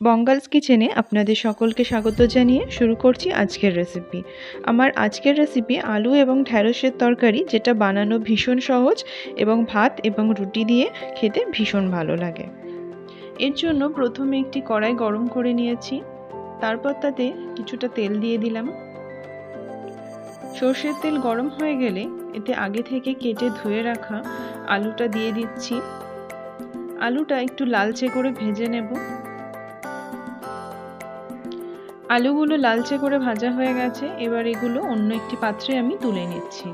বঙ্গালস কিচেনে আপনাদের সকলকে স্বাগত জানিয়ে শুরু করছি আজকের রেসিপি। আমার আজকের রেসিপি আলু এবং ঢ্যাঁড়সের তরকারি, যেটা বানানো ভীষণ সহজ এবং ভাত এবং রুটি দিয়ে খেতে ভীষণ ভালো লাগে। এর জন্য প্রথমে একটি কড়াই গরম করে নিয়েছি, তারপর তাতে কিছুটা তেল দিয়ে দিলাম। সর্ষের তেল গরম হয়ে গেলে এতে আগে থেকে কেটে ধুয়ে রাখা আলুটা দিয়ে দিচ্ছি। আলুটা একটু লালচে করে ভেজে নেব। আলুগুলো লালচে করে ভাজা হয়ে গেছে, এবার এগুলো অন্য একটি পাত্রে আমি তুলে নিচ্ছি।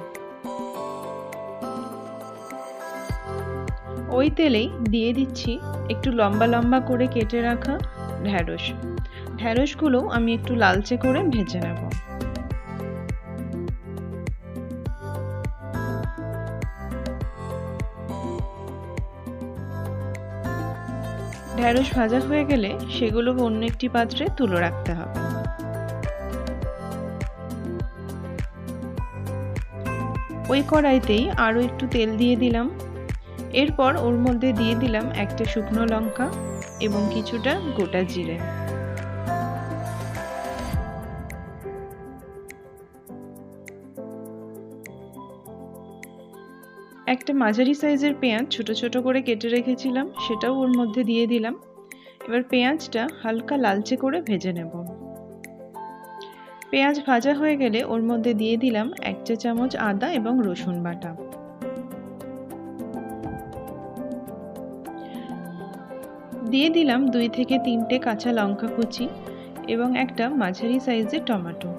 ওই তেলেই দিয়ে দিচ্ছি একটু লম্বা লম্বা করে কেটে রাখা ঢ্যাঁড়স। ঢ্যাঁড়সগুলো আমি একটু লালচে করে ভেজে নেব। ঢ্যাঁড়স ভাজা হয়ে গেলে সেগুলো অন্য একটি পাত্রে তুলে রাখতে হবে। ওই কড়াইতেই আরও একটু তেল দিয়ে দিলাম। এরপর ওর মধ্যে দিয়ে দিলাম একটা শুকনো লঙ্কা এবং কিছুটা গোটা জিরে। একটা মাঝারি সাইজের পেঁয়াজ ছোট ছোট করে কেটে রেখেছিলাম, সেটাও ওর মধ্যে দিয়ে দিলাম। এবার পেঁয়াজটা হালকা লালচে করে ভেজে নেব। পেঁয়াজ ভাজা হয়ে গেলে ওর মধ্যে দিয়ে দিলাম 1 চা চামচ আদা এবং রসুন বাটা। দিয়ে দিলাম 2 থেকে 3টে কাঁচা লঙ্কা কুচি এবং একটা মাঝারি সাইজের টমেটো।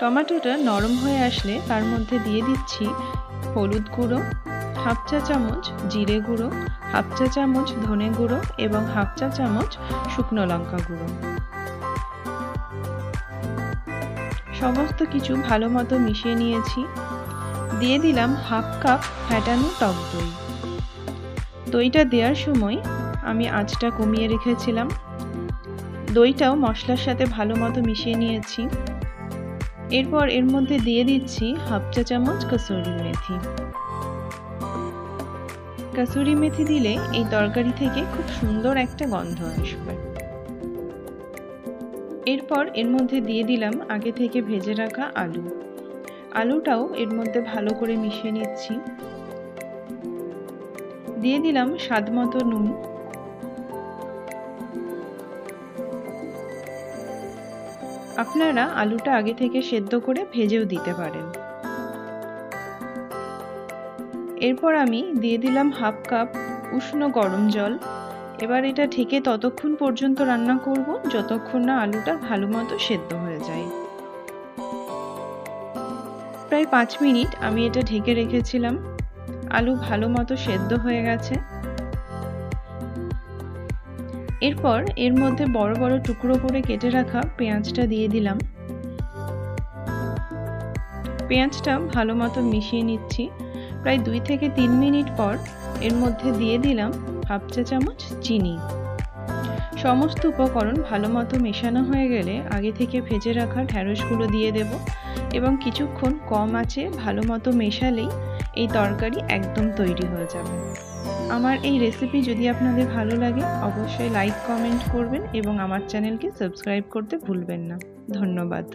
টমেটোটা নরম হয়ে আসলে তার মধ্যে দিয়ে দিচ্ছি হলুদ গুঁড়ো, 1/2 চা চামচ জিরে গুঁড়ো, 1/2 চা চামচ ধনে গুঁড়ো এবং 1/2 চা চামচ শুকনো লঙ্কা গুঁড়ো। সমস্ত কিছু ভালো মতো মিশিয়ে নিয়েছি। দিয়ে দিলাম 1/2 কাপ ফ্যাটানো টক দই। দইটা দেওয়ার সময় আমি আঁচটা কমিয়ে রেখেছিলাম। দইটাও মশলার সাথে ভালো মতো মিশিয়ে নিয়েছি। এরপর এর মধ্যে দিয়ে দিচ্ছি 1/2 চা চামচ কসুরি মেথি। কসুরি মেথি দিলে এই তরকারি থেকে খুব সুন্দর একটা গন্ধ আসবে। এরপর এর মধ্যে দিয়ে দিলাম আগে থেকে ভেজে রাখা আলু। আলুটাও এর মধ্যে ভালো করে মিশিয়ে নিচ্ছি। দিয়ে দিলাম স্বাদ মতো নুন। আপনারা আলুটা আগে থেকে সেদ্ধ করে ভেজেও দিতে পারেন। এরপর আমি দিয়ে দিলাম 1/2 কাপ উষ্ণ গরম জল। এবার এটা ঢেকে ততক্ষণ পর্যন্ত রান্না করব যতক্ষণ না আলুটা ভালো মতো সেদ্ধ হয়ে যায়। প্রায় 5 মিনিট আমি এটা ঢেকে রেখেছিলাম। আলু ভালো মতো সেদ্ধ হয়ে গেছে। এরপর এর মধ্যে বড় বড় টুকরো করে কেটে রাখা পেঁয়াজটা দিয়ে দিলাম। পেঁয়াজটা ভালো মতো মিশিয়ে নিচ্ছি। প্রায় 2 থেকে 3 মিনিট পর এর মধ্যে দিয়ে দিলাম 1/2 চা চামচ চিনি। সমস্ত উপকরণ ভালো মতো মেশানো হয়ে গেলে আগে থেকে ভেজে রাখা ঢ্যাঁড়সগুলো দিয়ে দেব এবং কিছুক্ষণ কম আঁচে ভালো মতো মেশালেই এই তরকারি একদম তৈরি হয়ে যাবে। আমার এই রেসিপি যদি আপনাদের ভালো লাগে অবশ্যই লাইক কমেন্ট করবেন এবং আমার চ্যানেলকে সাবস্ক্রাইব করতে ভুলবেন না। ধন্যবাদ।